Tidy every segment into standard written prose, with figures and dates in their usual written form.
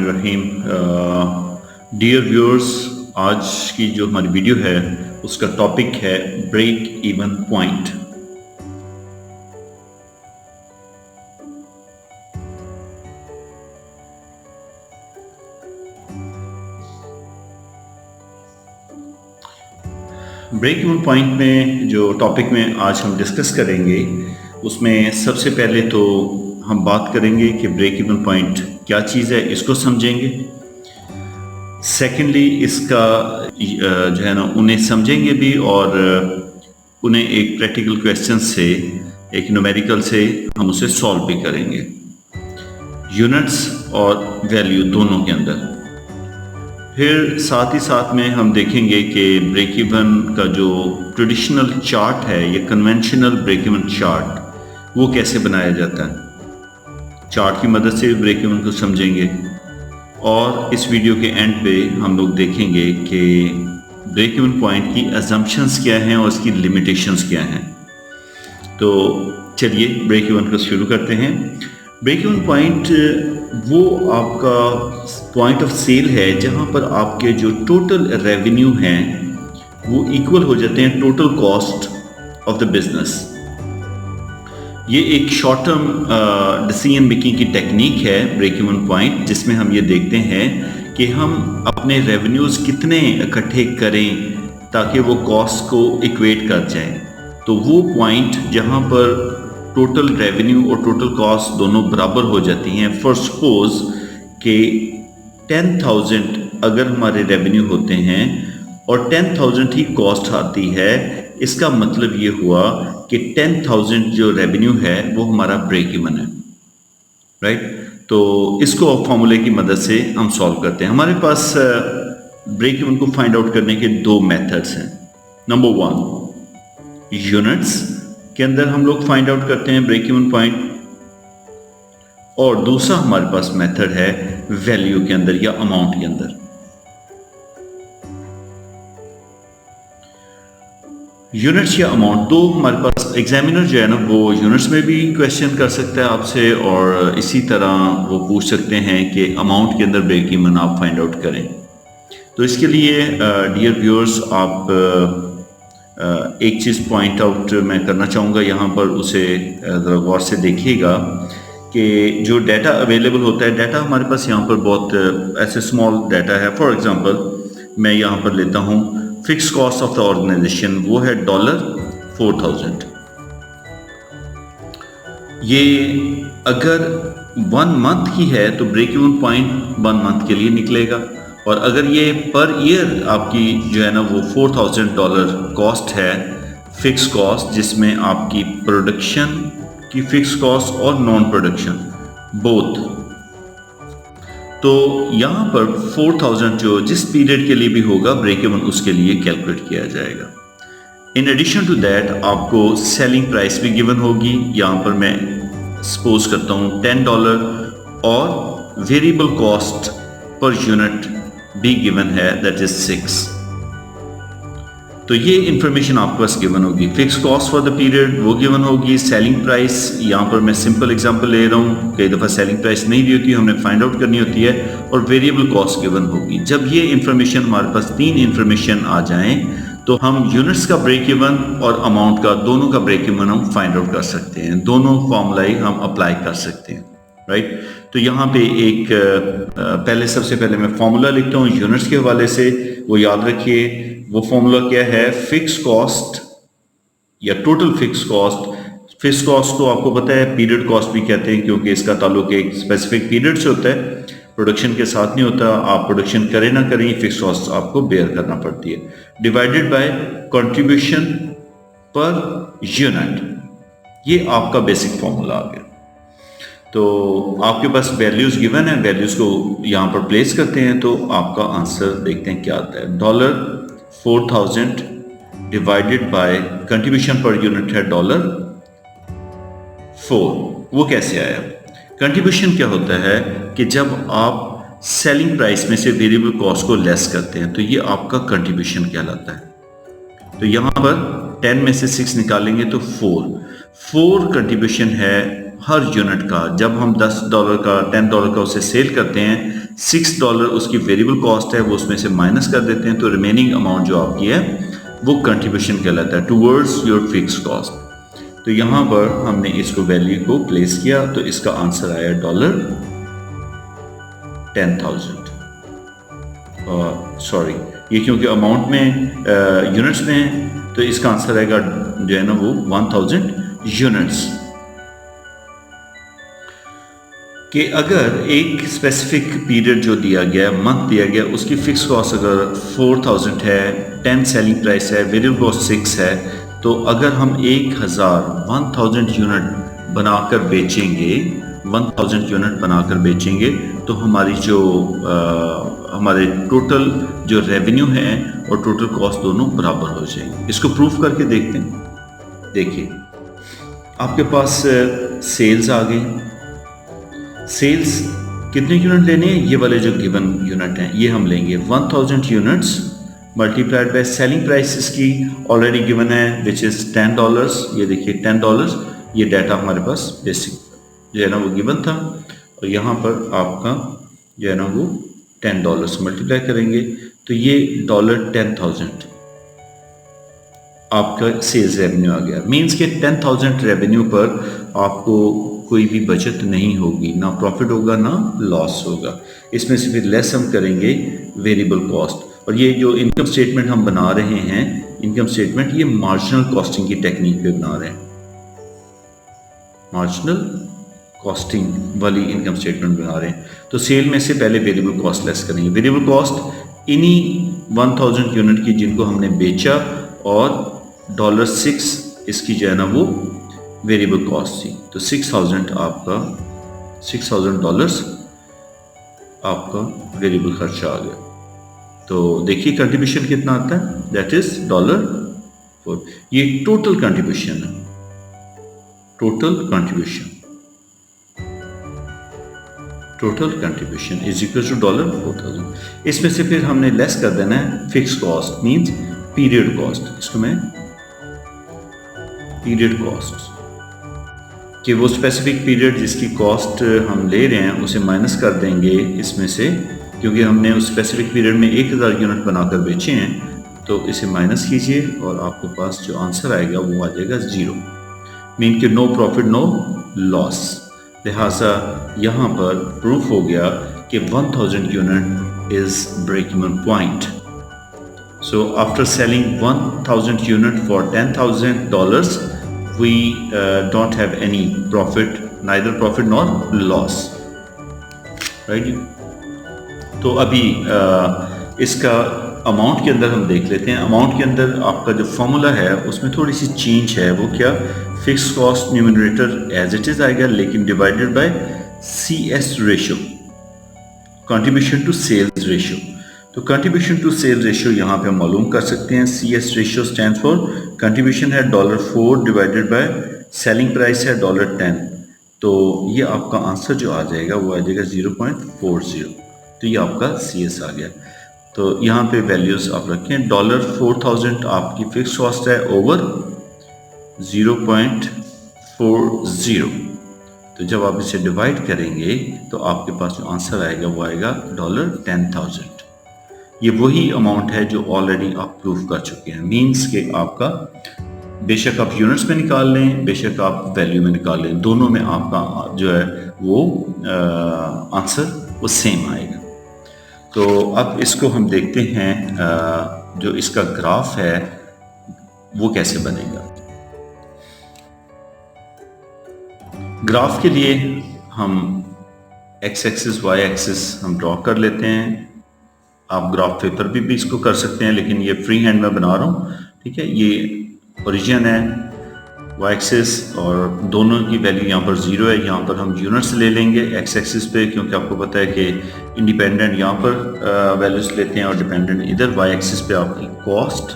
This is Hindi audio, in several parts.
रहीम। डियर व्यूअर्स, आज की जो हमारी वीडियो है उसका टॉपिक है break even point. Break even point में जो टॉपिक में आज हम डिस्कस करेंगे उसमें सबसे पहले तो हम बात करेंगे कि ब्रेक इवन पॉइंट क्या चीज़ है, इसको समझेंगे। सेकेंडली इसका जो है ना उन्हें समझेंगे भी और उन्हें एक प्रैक्टिकल क्वेश्चन से, एक न्यूमेरिकल से हम उसे सॉल्व भी करेंगे, यूनिट्स और वैल्यू दोनों के अंदर। फिर साथ ही साथ में हम देखेंगे कि ब्रेक इवन का जो ट्रेडिशनल चार्ट है, ये कन्वेंशनल ब्रेक इवन चार्ट, वो कैसे बनाया जाता है। चार्ट की मदद से ब्रेक इवन को समझेंगे और इस वीडियो के एंड पे हम लोग देखेंगे कि ब्रेक इवन पॉइंट की अजम्पशंस क्या हैं और उसकी लिमिटेशंस क्या हैं। तो चलिए ब्रेक इवन को शुरू करते हैं। ब्रेक इवन पॉइंट वो आपका पॉइंट ऑफ सेल है जहां पर आपके जो टोटल रेवेन्यू हैं वो इक्वल हो जाते हैं total cost of the business. ये एक शॉर्ट टर्म डिसीजन मेकिंग की टेक्निक है ब्रेक इवन पॉइंट, जिसमें हम ये देखते हैं कि हम अपने रेवेन्यूज़ कितने इकट्ठे करें ताकि वो कॉस्ट को इक्वेट कर जाएं। तो वो पॉइंट जहां पर टोटल रेवेन्यू और टोटल कॉस्ट दोनों बराबर हो जाती हैं। फॉर सपोज कि 10,000 अगर हमारे रेवेन्यू होते हैं और 10,000 ही कॉस्ट आती है, इसका मतलब ये हुआ कि 10,000 जो रेवेन्यू है वो हमारा ब्रेक इवन है, राइट। तो इसको फॉर्मूले की मदद से हम सॉल्व करते हैं। हमारे पास ब्रेक इवन को फाइंड आउट करने के दो मेथड्स हैं। नंबर 1, यूनिट्स के अंदर हम लोग फाइंड आउट करते हैं ब्रेक इवन पॉइंट, और दूसरा हमारे पास मेथड है वैल्यू के अंदर या अमाउंट के अंदर। यूनिट्स या अमाउंट, दो हमारे पास एग्जामिनर जो है ना वो यूनिट्स में भी क्वेश्चन कर सकता है आपसे, और इसी तरह वो पूछ सकते हैं कि अमाउंट के अंदर ब्रेक इवन आप फाइंड आउट करें। तो इसके लिए डियर व्यूअर्स, आप एक चीज़ पॉइंट आउट मैं करना चाहूँगा यहाँ पर, उसे ज़रा गौर से देखिएगा कि जो डाटा अवेलेबल होता है, डाटा हमारे पास यहाँ पर बहुत ऐसे स्मॉल डाटा है। फॉर एग्जांपल मैं यहाँ पर लेता हूँ fix cost of the organisation, वो है $4,000। ये अगर 1 मंथ की है तो ब्रेक इवन पॉइंट 1 मंथ के लिए निकलेगा, और अगर ये पर ईयर आपकी जो है ना वो $4,000 कॉस्ट है, फिक्स कॉस्ट, जिसमें आपकी प्रोडक्शन की फिक्स कॉस्ट और नॉन प्रोडक्शन बोथ, तो यहाँ पर 4,000 जो जिस पीरियड के लिए भी होगा ब्रेक इवन उसके लिए कैलकुलेट किया जाएगा। इन एडिशन टू दैट आपको सेलिंग प्राइस भी गिवन होगी। यहाँ पर मैं सपोज करता हूँ $10, और वेरिएबल कॉस्ट पर यूनिट भी गिवन है, दैट इज 6। तो ये इंफॉर्मेशन आपके पास गिवन होगी। Fix cost for the period वो गिवन होगी, सेलिंग प्राइस, यहाँ पर मैं सिंपल एग्जांपल ले रहा हूँ, कई दफ़ा सेलिंग प्राइस नहीं दी होती, हमने फाइंड आउट करनी होती है, और वेरिएबल कॉस्ट गिवन होगी। जब ये इंफॉर्मेशन हमारे पास 3 इंफॉर्मेशन आ जाएं तो हम यूनिट्स का ब्रेक इवन और अमाउंट का, दोनों का ब्रेक इवन हम फाइंड आउट कर सकते हैं, दोनों फॉर्मूला हम अप्लाई कर सकते हैं, राइट। तो यहाँ पे एक सबसे पहले मैं फॉर्मूला लिखता हूँ यूनिट्स के हवाले से, वो याद रखिए। वो फॉर्मूला क्या है, फिक्स कॉस्ट या total fix cost. Fix cost को आपको पता है पीरियड कॉस्ट भी कहते हैं, क्योंकि इसका ताल्लुक एक स्पेसिफिक पीरियड से होता है, प्रोडक्शन के साथ नहीं होता। आप प्रोडक्शन करें ना करें, फिक्स कॉस्ट आपको बेयर करना पड़ती है, divided by contribution per unit. ये आपका बेसिक फॉर्मूला आ गया। तो आपके पास वैल्यूज गिवन है, वैल्यूज को यहाँ पर प्लेस करते हैं तो आपका आंसर देखते हैं क्या आता है। $4,000 divided by contribution per unit है $4। वो कैसे आया? कंट्रीब्यूशन क्या होता है कि जब आप सेलिंग प्राइस में से वेरिएबल कॉस्ट को लेस करते हैं तो ये आपका कंट्रीब्यूशन कहलाता है। तो यहाँ पर 10 में से 6 निकालेंगे तो 4 कंट्रीब्यूशन है हर यूनिट का, जब हम $10 का $10 का उसे सेल करते हैं, $6 उसकी वेरिएबल कॉस्ट है, वो उसमें से माइनस कर देते हैं, तो रिमेनिंग अमाउंट जो आपकी है वो कंट्रीब्यूशन कहलाता है टूवर्ड्स योर फिक्स कॉस्ट। तो यहाँ पर हमने इसको वैल्यू को प्लेस किया, तो इसका आंसर आया $10,000। सॉरी, ये क्योंकि अमाउंट में यूनिट्स में है, तो इसका आंसर आएगा जो है ना वो 1000 यूनिट्स। कि अगर एक स्पेसिफिक पीरियड जो दिया गया, मंथ दिया गया, उसकी फिक्स कॉस्ट अगर 4000 है, 10 सेलिंग प्राइस है, वेरिएबल कॉस्ट 6 है, तो अगर हम 1000 यूनिट बनाकर बेचेंगे, 1000 यूनिट बनाकर बेचेंगे, तो हमारी जो हमारे टोटल जो रेवेन्यू है और टोटल कॉस्ट दोनों बराबर हो जाएंगे। इसको प्रूफ करके देखते हैं। देखिए, आपके पास सेल्स आ गई। सेल्स कितने यूनिट लेने हैं? ये वाले जो गिवन यूनिट हैं ये हम लेंगे 1000 units multiplied by selling price इसकी ऑलरेडी गिवन है विच इज़ $10। ये देखिए $10, ये डाटा हमारे पास बेसिक जो है ना वो गिवन था, और यहाँ पर आपका जो है ना वो $10 मल्टीप्लाई करेंगे, तो ये $10,000 आपका सेल्स रेवेन्यू आ गया। मीन्स के 10,000 रेवेन्यू पर आपको कोई भी बचत नहीं होगी, ना प्रॉफिट होगा ना लॉस होगा। इसमें से फिर लेस हम करेंगे वेरिएबल कॉस्ट। और ये जो इनकम स्टेटमेंट हम बना रहे हैं, इनकम स्टेटमेंट ये मार्जिनल कॉस्टिंग की टेक्निक पे बना रहे हैं, मार्जिनल कॉस्टिंग वाली इनकम स्टेटमेंट बना रहे हैं। तो सेल में से पहले वेरिएबल कॉस्ट लेस करेंगे। वेरिएबल कॉस्ट इन्हीं 1000 यूनिट की जिनको हमने बेचा, और $6 इसकी जो है ना वो वेरिएबल कॉस्ट थी, तो $6,000 आपका वेरिएबल खर्चा आ गया। तो देखिए कंट्रीब्यूशन कितना आता है, दैट इज $4। ये टोटल कंट्रीब्यूशन है, total contribution is equal to $4,000। इसमें से फिर हमने लेस कर देना है fix cost, means period cost. इसको मैं पीरियड कॉस्ट कि वो स्पेसिफिक पीरियड जिसकी कॉस्ट हम ले रहे हैं उसे माइनस कर देंगे इसमें से, क्योंकि हमने उस स्पेसिफिक पीरियड में 1000 यूनिट बनाकर बेचे हैं, तो इसे माइनस कीजिए और आपके पास जो आंसर आएगा वो आ जाएगा 0। मीन कि नो प्रॉफिट नो लॉस। लिहाजा यहाँ पर प्रूफ हो गया कि 1000 unit is break even point. So after selling 1000 unit for $10,000 we don't have any profit, neither profit nor loss, right? तो अभी इसका अमाउंट के अंदर हम देख लेते हैं। अमाउंट के अंदर आपका जो फॉर्मूला है उसमें थोड़ी सी चेंज है। वो क्या, fix cost numerator as it is आएगा, लेकिन divided by CS ratio, contribution to sales ratio. तो कंट्रीब्यूशन टू सेल्स रेशियो यहाँ पे हम मालूम कर सकते हैं। CS ratio stands for contribution है $4 डिवाइडेड बाय सेलिंग प्राइस है $10। तो ये आपका आंसर जो आ जाएगा वो आ जाएगा 0.40। तो ये आपका CS आ गया। तो यहाँ पे वैल्यूज आप रखें, $4,000 आपकी फिक्स कॉस्ट है ओवर 0.40। तो जब आप इसे डिवाइड करेंगे तो आपके पास जो आंसर आएगा वो आएगा $10,000। ये वही अमाउंट है जो ऑलरेडी आप प्रूफ कर चुके हैं। मींस के आपका बेशक आप यूनिट्स में निकाल लें, बेशक आप वैल्यू में निकाल लें, दोनों में आपका जो है वो आंसर वो सेम आएगा। तो अब इसको हम देखते हैं जो इसका ग्राफ है वो कैसे बनेगा। ग्राफ के लिए हम एक्स एक्सिस वाई एक्सिस हम ड्रॉ कर लेते हैं। आप ग्राफ पेपर पे भी इसको कर सकते हैं, लेकिन ये फ्री हैंड में बना रहा हूँ, ठीक है। ये ओरिजिन है वाई एक्सिस और दोनों की वैल्यू यहाँ पर 0 है। यहाँ पर हम यूनिट्स ले लेंगे एक्स एक्सिस पे, क्योंकि आपको पता है कि इंडिपेंडेंट यहाँ पर वैल्यूज लेते हैं और डिपेंडेंट इधर। वाई एक्सिस पे आपकी कॉस्ट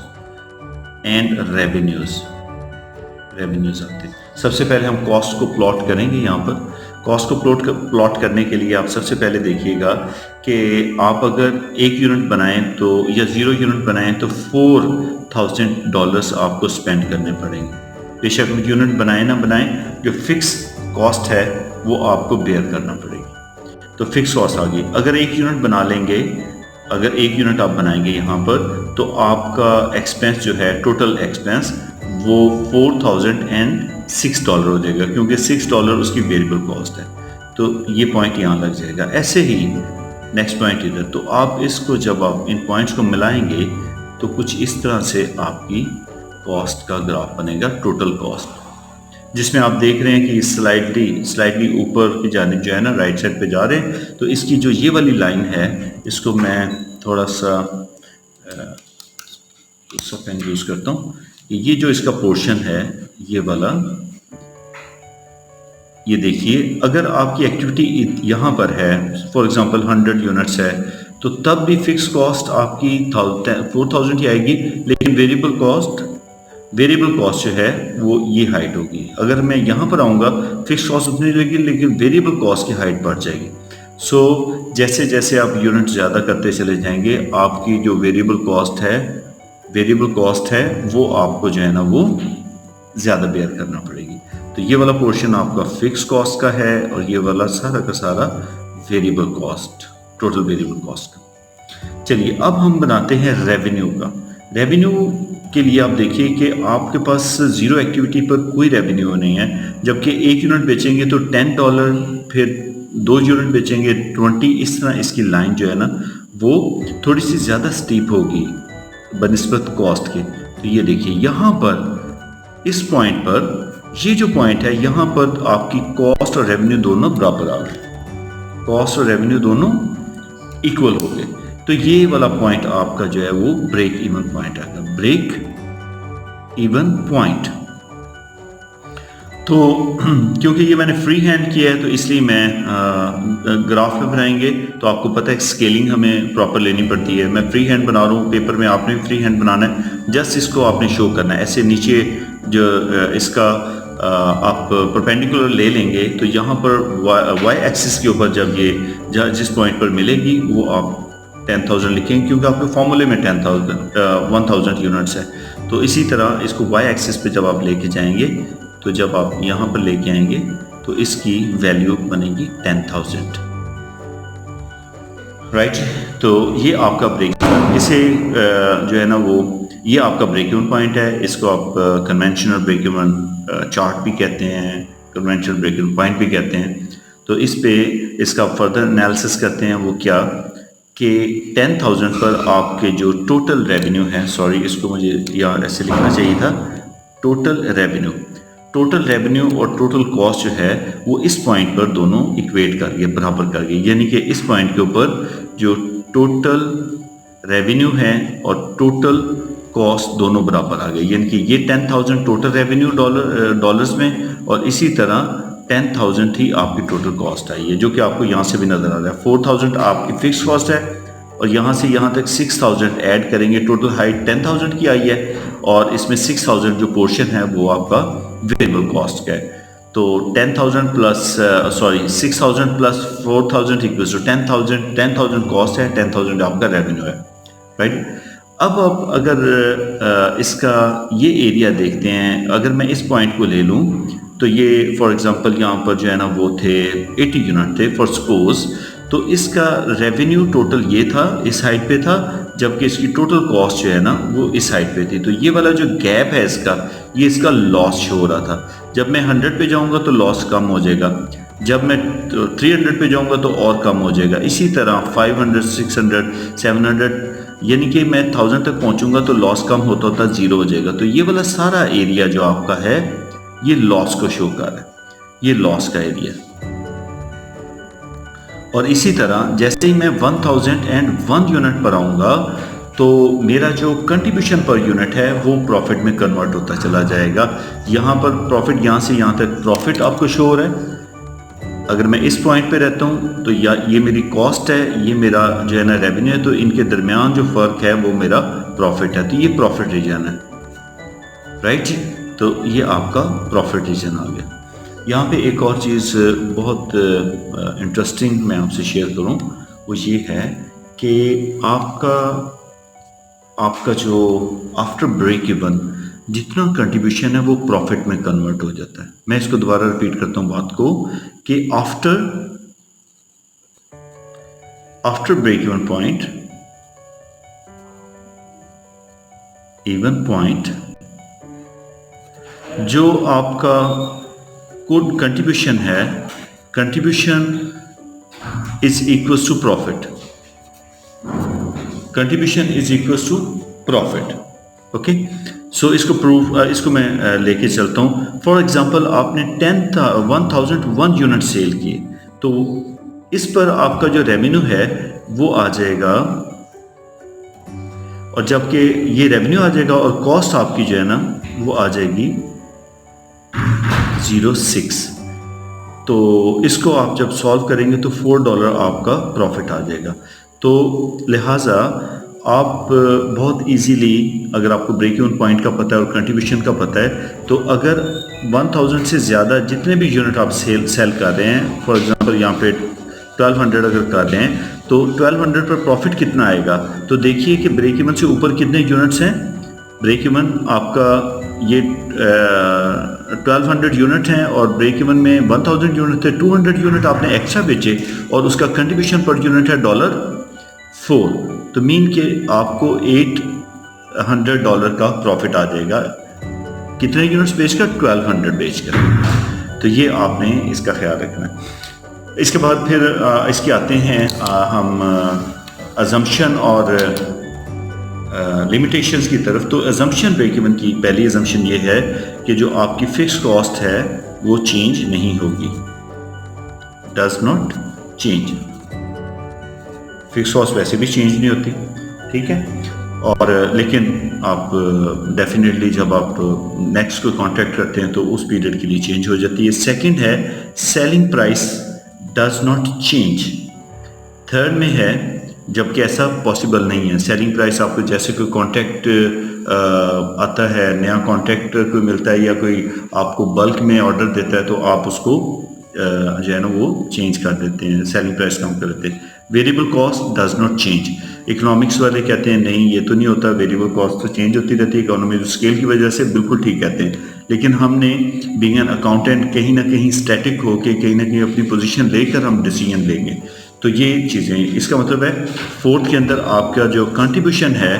एंड रेवेन्यूज आते हैं। सबसे पहले हम कॉस्ट को प्लॉट करेंगे। यहाँ पर कॉस्ट को प्लॉट करने के लिए आप सबसे पहले देखिएगा कि आप अगर 1 यूनिट बनाएं तो या 0 यूनिट बनाएं तो $4,000 आपको स्पेंड करने पड़ेंगे। बेशक यूनिट बनाएं ना बनाएं, जो फिक्स कॉस्ट है वो आपको बेयर करना पड़ेगी। तो फिक्स कॉस्ट आ गई। अगर 1 यूनिट बना लेंगे, अगर 1 यूनिट आप बनाएंगे यहाँ पर, तो आपका एक्सपेंस जो है, टोटल एक्सपेंस, वो $4006 हो जाएगा, क्योंकि $6 उसकी वेरिएबल कॉस्ट है। तो ये पॉइंट यहाँ लग जाएगा। ऐसे ही नेक्स्ट पॉइंट इधर। तो आप इसको जब आप इन पॉइंट्स को मिलाएंगे तो कुछ इस तरह से आपकी कॉस्ट का ग्राफ बनेगा, टोटल कॉस्ट, जिसमें आप देख रहे हैं कि स्लाइडली ऊपर की जानिब जो है ना, राइट साइड पे जा रहे हैं। तो इसकी जो ये वाली लाइन है, इसको मैं थोड़ा सा दूसरा पेन यूज़ करता हूँ। ये जो इसका पोर्शन है, ये वाला, ये देखिए, अगर आपकी एक्टिविटी यहाँ पर है, फॉर एग्जांपल 100 यूनिट्स है, तो तब भी फिक्स कॉस्ट आपकी 4000 ही आएगी, लेकिन वेरिएबल कॉस्ट जो है वो ये हाइट होगी। अगर मैं यहाँ पर आऊँगा, फिक्स कॉस्ट उतनी रहेगी, लेकिन वेरिएबल कॉस्ट की हाइट बढ़ जाएगी। सो जैसे जैसे आप यूनिट ज़्यादा करते चले जाएंगे, आपकी जो वेरिएबल कॉस्ट है वो आपको जो है ना वो ज़्यादा बेयर करना पड़ेगी। तो ये वाला पोर्शन आपका फिक्स कॉस्ट का है, और ये वाला सारा का सारा variable cost, total variable cost का। चलिए अब हम बनाते हैं रेवेन्यू का। रेवेन्यू के लिए आप देखिए कि आपके पास जीरो एक्टिविटी पर कोई रेवेन्यू नहीं है, जबकि 1 यूनिट बेचेंगे तो $10, फिर 2 यूनिट बेचेंगे 20। इस तरह इसकी लाइन जो है ना वो थोड़ी सी ज़्यादा स्टीप होगी बनिस्बत कॉस्ट के। तो ये देखिए यहाँ पर इस पॉइंट पर, ये जो पॉइंट है यहाँ पर आपकी कॉस्ट और रेवेन्यू दोनों बराबर आ गए, कॉस्ट और रेवेन्यू दोनों इक्वल हो गए। तो ये वाला पॉइंट आपका जो है वो ब्रेक इवन पॉइंट आएगा, ब्रेक इवन पॉइंट। तो क्योंकि ये मैंने फ्री हैंड किया है, तो इसलिए मैं ग्राफ पे बनाएंगे तो आपको पता है स्केलिंग हमें प्रॉपर लेनी पड़ती है। मैं फ्री हैंड बना रहा हूँ, पेपर में आपने भी फ्री हैंड बनाना है, जस्ट इसको आपने शो करना है। ऐसे नीचे जो इसका आप परपेंडिकुलर ले लेंगे, तो यहाँ पर वाई एक्सिस के ऊपर जब ये जिस पॉइंट पर मिलेगी वो आप 10,000 लिखेंगे, क्योंकि आपके फॉर्मूले में 1000 यूनिट्स है। तो इसी तरह इसको वाई एक्सिस पे जब आप लेके जाएंगे, तो जब आप यहाँ पर लेके आएंगे तो इसकी वैल्यू बनेगी 10,000, राइट। तो ये आपका ब्रेक, इसे जो है ना वो, ये आपका ब्रेक इवन पॉइंट है। इसको आप कन्वेंशनल ब्रेक इवन चार्ट भी कहते हैं, कन्वेंशनल ब्रेक इवन पॉइंट भी कहते हैं। तो इस पे इसका फर्दर एनालिसिस करते हैं। वो क्या कि 10,000 पर आपके जो टोटल रेवेन्यू है, सॉरी इसको मुझे यहाँ ऐसे लिखना चाहिए था, टोटल रेवेन्यू और टोटल कॉस्ट जो है वो इस पॉइंट पर दोनों इक्वेट कर गए, बराबर कर गए। यानी कि इस पॉइंट के ऊपर जो टोटल रेवेन्यू है और टोटल कॉस्ट दोनों बराबर आ गए। यानी कि ये 10,000 टोटल रेवेन्यू डॉलर्स में, और इसी तरह 10,000 ही आपकी टोटल कॉस्ट आई है, जो कि आपको यहाँ से भी नजर आ रहा है। 4,000 आपकी फिक्स कॉस्ट है, और यहाँ से यहाँ तक 6,000 ऐड करेंगे, टोटल हाइट 10,000 की आई है, और इसमें 6,000 जो पोर्शन है वो आपका वेरिएबल कॉस्ट का है। तो 10,000 plus 6,000 plus 4,000 equals to 10,000 cost है, 10,000 आपका रेवेन्यू है, राइट। अब अगर इसका ये एरिया देखते हैं, अगर मैं इस पॉइंट को ले लूँ, तो ये फॉर एग्जांपल यहाँ पर जो है ना वो थे 80 यूनिट थे फॉर सपोज। तो इसका रेवेन्यू टोटल ये था, इस हाइट पे था, जबकि इसकी टोटल कॉस्ट जो है ना वो इस हाइट पे थी। तो ये वाला जो गैप है इसका, ये इसका लॉस शो हो रहा था। जब मैं 100 पे जाऊंगा तो लॉस कम हो जाएगा, जब मैं 300 पे जाऊंगा तो और कम हो जाएगा। इसी तरह 500, 600, 700, यानी कि मैं 1000 तक पहुंचूंगा तो लॉस कम होता होता 0 हो जाएगा। तो ये वाला सारा एरिया जो आपका है ये लॉस को शो कर रहा है, ये लॉस का एरिया। और इसी तरह जैसे ही मैं 1001 यूनिट पर आऊँगा तो मेरा जो कंट्रीब्यूशन पर यूनिट है वो प्रॉफिट में कन्वर्ट होता चला जाएगा। यहाँ पर प्रॉफिट, यहाँ से यहाँ तक प्रॉफिट आपको शो हो रहा है। अगर मैं इस पॉइंट पे रहता हूँ तो ये मेरी कॉस्ट है, ये मेरा जो है ना रेवेन्यू है, तो इनके दरमियान जो फ़र्क है वो मेरा प्रॉफिट है। तो ये प्रॉफिट रीजन है, राइट। तो ये आपका प्रॉफिट रीजन आ गया। यहाँ पे एक और चीज़ बहुत इंटरेस्टिंग मैं आपसे शेयर करूँ, वो ये है कि आपका जो आफ्टर ब्रेक इवन जितना कंट्रीब्यूशन है वो प्रॉफिट में कन्वर्ट हो जाता है। मैं इसको दोबारा रिपीट करता हूँ बात को कि आफ्टर ब्रेक इवन पॉइंट जो आपका कोड कंट्रीब्यूशन है, contribution is equal to profit, contribution is equal to profit. Okay, so इसको मैं लेके चलता हूँ। फॉर एग्जांपल आपने 1001 यूनिट सेल किए, तो इस पर आपका जो रेवेन्यू है वो आ जाएगा, और जबकि ये रेवेन्यू आ जाएगा और कॉस्ट आपकी जो है ना वो आ जाएगी 06। तो इसको आप जब सॉल्व करेंगे तो $4 आपका प्रॉफिट आ जाएगा। तो लिहाजा आप बहुत इजीली, अगर आपको ब्रेक इवन पॉइंट का पता है और कंट्रीब्यूशन का पता है, तो अगर 1000 से ज़्यादा जितने भी यूनिट आप सेल कर रहे हैं, फॉर एग्जांपल यहाँ पे 1200 अगर कर रहे हैं, तो 1200 पर प्रॉफिट कितना आएगा। तो देखिए कि ब्रेक इवन से ऊपर कितने यूनिट्स हैं। ब्रेक इवन आपका ये 1200 यूनिट हैं और ब्रेक इवन में 1000 यूनिट थे। 200 यूनिट आपने एक्स्ट्रा बेचे और उसका कंट्रीब्यूशन पर यूनिट है $4, तो मीन के आपको $800 का प्रॉफिट आ जाएगा। कितने यूनिट्स बेचकर? 1200 बेचकर। तो ये आपने इसका ख्याल रखना है। इसके बाद फिर इसके आते हैं हम अजम्पशन और लिमिटेशंस की तरफ। तो अजम्पशन ब्रेक इवन की पहली अजम्पशन ये है कि जो आपकी फिक्स कॉस्ट है वो चेंज नहीं होगी, does not change. Fix cost वैसे भी चेंज नहीं होती, ठीक है। और लेकिन आप डेफिनेटली जब आप नेक्स्ट कोई कॉन्ट्रैक्ट करते हैं तो उस पीरियड के लिए चेंज हो जाती है। सेकंड है selling price does not change. Third में है जबकि ऐसा पॉसिबल नहीं है। सेलिंग प्राइस आपको जैसे कोई कॉन्ट्रैक्ट आता है, नया कॉन्ट्रैक्ट कोई मिलता है या कोई आपको बल्क में ऑर्डर देता है, तो आप उसको जो है ना वो चेंज कर देते हैं, सेलिंग प्राइस कम कर देते हैं। Variable cost does not change. Economics वाले कहते हैं नहीं ये तो नहीं होता, वेरिएबल कॉस्ट तो चेंज होती रहती है इकोनॉमी स्केल की वजह से, बिल्कुल ठीक कहते हैं। लेकिन हमने बीइंग एन अकाउंटेंट कहीं ना कहीं स्टैटिक होके कहीं ना कहीं अपनी पोजीशन लेकर हम डिसीजन लेंगे। तो ये चीज़ें, इसका मतलब है फोर्थ के अंदर आपका जो कंट्रीब्यूशन है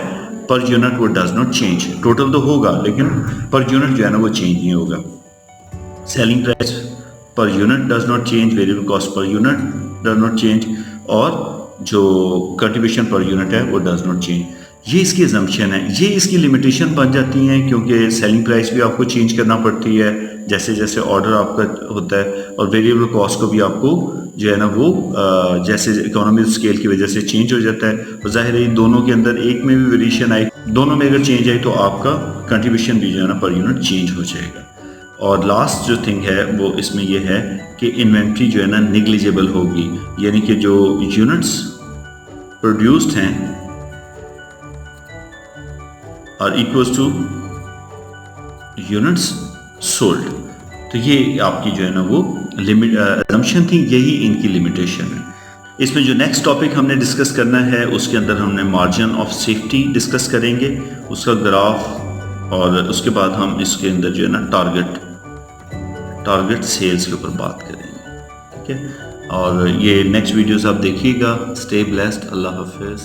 पर यूनिट वो डज नॉट चेंज। टोटल तो होगा लेकिन पर यूनिट जो है ना वो चेंज नहीं होगा। Selling price per unit does not change, variable cost per unit does not change, और जो कंट्रीब्यूशन पर यूनिट है वो डज नॉट चेंज। ये इसकी अजम्पशन है। ये इसकी लिमिटेशन बन जाती हैं क्योंकि सेलिंग प्राइस भी आपको चेंज करना पड़ती है जैसे जैसे ऑर्डर आपका होता है, और वेरिएबल कॉस्ट को भी आपको जो है ना वो जैसे इकोनॉमी स्केल की वजह से चेंज हो जाता है। और जाहिर है दोनों के अंदर एक में भी वेरिएशन आई, दोनों में अगर चेंज आई तो आपका कंट्रीब्यूशन भी जो है ना पर यूनिट चेंज हो जाएगा। और लास्ट जो थिंग है वो इसमें यह है कि इन्वेंट्री जो है ना निग्लिजिबल होगी, यानी कि जो यूनिट्स प्रोड्यूस्ड हैं are equals to units sold. तो ये आपकी जो है ना वो लिमिट अजम्पशन थी, यही इनकी लिमिटेशन है। इसमें जो नेक्स्ट टॉपिक हमने डिस्कस करना है उसके अंदर हमने मार्जिन ऑफ सेफ्टी डिस्कस करेंगे, उसका ग्राफ, और उसके बाद हम इसके अंदर जो है ना टारगेट सेल्स के ऊपर बात करेंगे, ठीक है। और ये नेक्स्ट वीडियोस आप देखिएगा। स्टे ब्लेस्ड, अल्लाह हाफिज़।